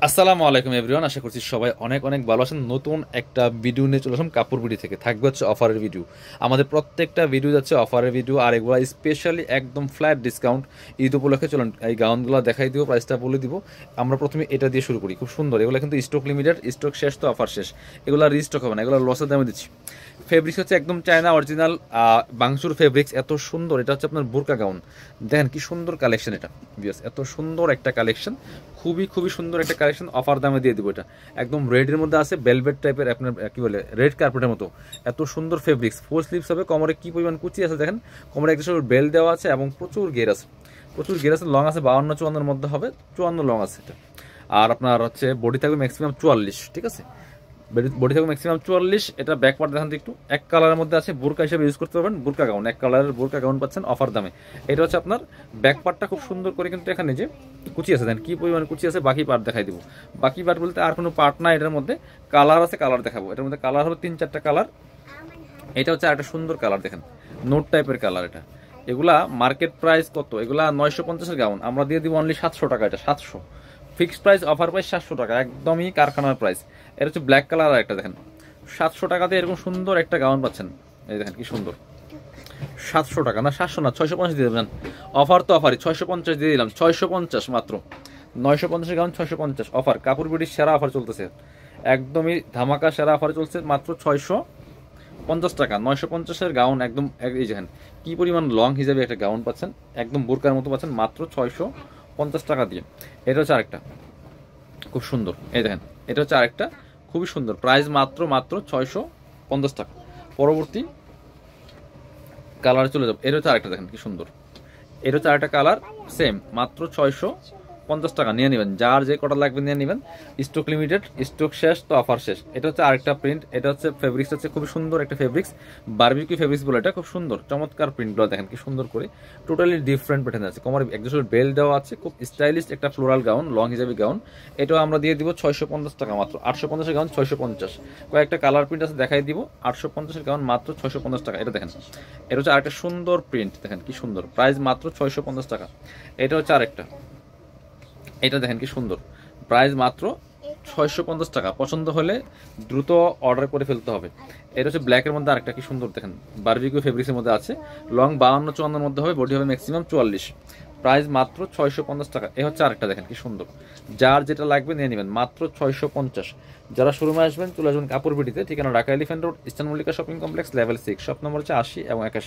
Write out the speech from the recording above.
আসসালামু আলাইকুম এভরিওয়ান, আশা করছি সবাই অনেক অনেক ভালো আছেন। নতুন একটা ভিডিও নিয়ে চলে আসলাম কাপড় বিডি থেকে। থাকবে হচ্ছে অফারের ভিডিও। আমাদের প্রত্যেকটা ভিডিও যাচ্ছে অফারের ভিডিও, আর এগুলো স্পেশালি একদম ফ্ল্যাট ডিসকাউন্ট। ঈদ উপলক্ষে চলুন এই গাউনগুলো দেখাই দিব, প্রাইসটা বলে দিব। আমরা প্রথমে এটা দিয়ে শুরু করি, খুব সুন্দর। এগুলো কিন্তু স্টক লিমিটেড, স্টক শেষ তো অফার শেষ। এগুলো রিস্টক হবে না, এগুলো লসের দামে দিচ্ছি। ফেব্রিক্স হচ্ছে একদম চায়না অরিজিনাল বাংসুর ফেব্রিক্স, এত সুন্দর। এটা হচ্ছে আপনার বোরকা গাউন, দেখেন কি সুন্দর কালেকশন। এটা বিয়াস এত সুন্দর একটা কালেকশন, খুবই খুবই সুন্দর একটা কালেকশন। অফার দামে দিয়ে দিব এটা। একদম রেডের মধ্যে আছে, ভেলভেট টাইপের, আপনার কি বলে রেড কার্পেটের মতো। এত সুন্দর ফেব্রিক্স, ফুল স্লিভস হবে। কোমরে কি পরিমাণ কুচি আছে দেখেন, কোমরে একটা বেল দেওয়া আছে এবং প্রচুর গের আছে, প্রচুর গের আছে। লং আছে 52-54 মধ্যে হবে, 54 লং আছে এটা। আর আপনার হচ্ছে বডি থাকবে ম্যাক্সিমাম 44, ঠিক আছে। বডি থাকবে ম্যাক্সিমাম 44। এটা ব্যাক পার্ট দেখান তো একটু। এক কালারের মধ্যে আছে, বোরকা হিসেবে ইউজ করতে পারবেন। বোরকা গাউন, এক কালারের বোরকা গাউন পাচ্ছেন অফার দামে। এটা হচ্ছে আপনার ব্যাক পার্টটা খুব সুন্দর করে, কিন্তু এখানে যে কুচি আছে দেন কি পরিমাণ কুচি আছে। বাকি পার্ট দেখাই দিব। বাকি পার্ট বলতে আর কোনো পার্ট না, এটার মধ্যে কালার আছে, কালার দেখাবো। এটার মধ্যে কালার হবে 3-4টা কালার। এটা হচ্ছে একটা সুন্দর কালার, দেখেন নোট টাইপের কালার এটা। এগুলা মার্কেট প্রাইস কত? এগুলা 950-এর গাউন, আমরা দিয়ে দিব অনলি 700 টাকা। এটা 700 ফিক্সড প্রাইস, অফার প্রাইস 700 টাকা, একদমই কারখানার প্রাইস। এটা হচ্ছে ব্ল্যাক কালার। আর একটা দেখেন 700 টাকাতে এরকম সুন্দর একটা গাউন পাচ্ছেন। এই দেখেন কি সুন্দর। 700 টাকা না, 700 না, 650 দিয়ে দেবেন। অফার তো অফারই, 650 দিয়ে দিলাম। 650 মাত্র। 950-এর গাউন 650 অফার। কাপড় বিডির সেরা অফার চলতেছে, একদমই ধামাকা সেরা অফার চলছে। মাত্র 650 টাকা 950-এর গাউন। একদম এই দেখেন কি পরিমাণ লং হিসাবে একটা গাউন পাচ্ছেন, একদম বোরকার মতো পাচ্ছেন মাত্র 650 টাকা দিয়ে। এটা হচ্ছে আরেকটা খুব সুন্দর, এই দেখেন। এটা হচ্ছে আরেকটা খুবই সুন্দর, প্রাইস মাত্র মাত্র 650 টাকা। পরবর্তী কালার চলে যাবে। এটা হচ্ছে আরেকটা, দেখেন কি সুন্দর। এটা হচ্ছে আরেকটা কালার, সেম মাত্র 650 টাকা। নিয়ে নেবেন, যার যে কটা লাগবে নিয়ে নেবেন। স্টক লিমিটেড, স্টক শেষ তো অফার শেষ। এটা হচ্ছে আরেকটা প্রিন্ট। এটা হচ্ছে ফেব্রিক্স, হচ্ছে খুবই সুন্দর একটা ফেব্রিক্স, বারবিকিউ ফেব্রিক্স বলে। এটা খুব সুন্দর চমৎকার প্রিন্টগুলো দেখেন কি সুন্দর করে। টোটালি ডিফারেন্ট প্যাটার্ন আছে, কোমর একজোড় বেল দেওয়া আছে। খুব স্টাইলিশ একটা ফ্লোরাল গাউন, লং হিসাবে গাউন। এটাও আমরা দিয়ে দিব 650 টাকা মাত্র। 850-এর গাউন 650। কয়েকটা কালার প্রিন্ট আছে, দেখাই দিব। 850-এর গাউন মাত্র 650 টাকা। এটা দেখেন, এটা হচ্ছে আরেকটা সুন্দর প্রিন্ট, দেখেন কি সুন্দর। প্রাইস মাত্র 650 টাকা। এটা হচ্ছে আরেকটা, এটা দেখেন কি সুন্দর। প্রাইস মাত্র 650 টাকা। পছন্দ হলে দ্রুত অর্ডার করে ফেলতে হবে। এটা হচ্ছে ব্ল্যাকের মধ্যে আরেকটা কি সুন্দর, দেখেন বারবিকিউ ফেব্রিক্সের মধ্যে আছে। লং 52-54 মধ্যে হবে, বডি হবে ম্যাক্সিমাম 44। প্রাইস মাত্র 650 টাকা। এ হচ্ছে আরেকটা, দেখেন কি সুন্দর। যার যেটা লাগবে নিয়ে নেবেন, মাত্র 650। যারা শোরুমে আসবেন চলে আসবেন কাপড় বিডিতে। ঠিকানা Dhaka elephant road, eastern Mallika shopping complex, level 6, shop number হচ্ছে 80 এবং 81।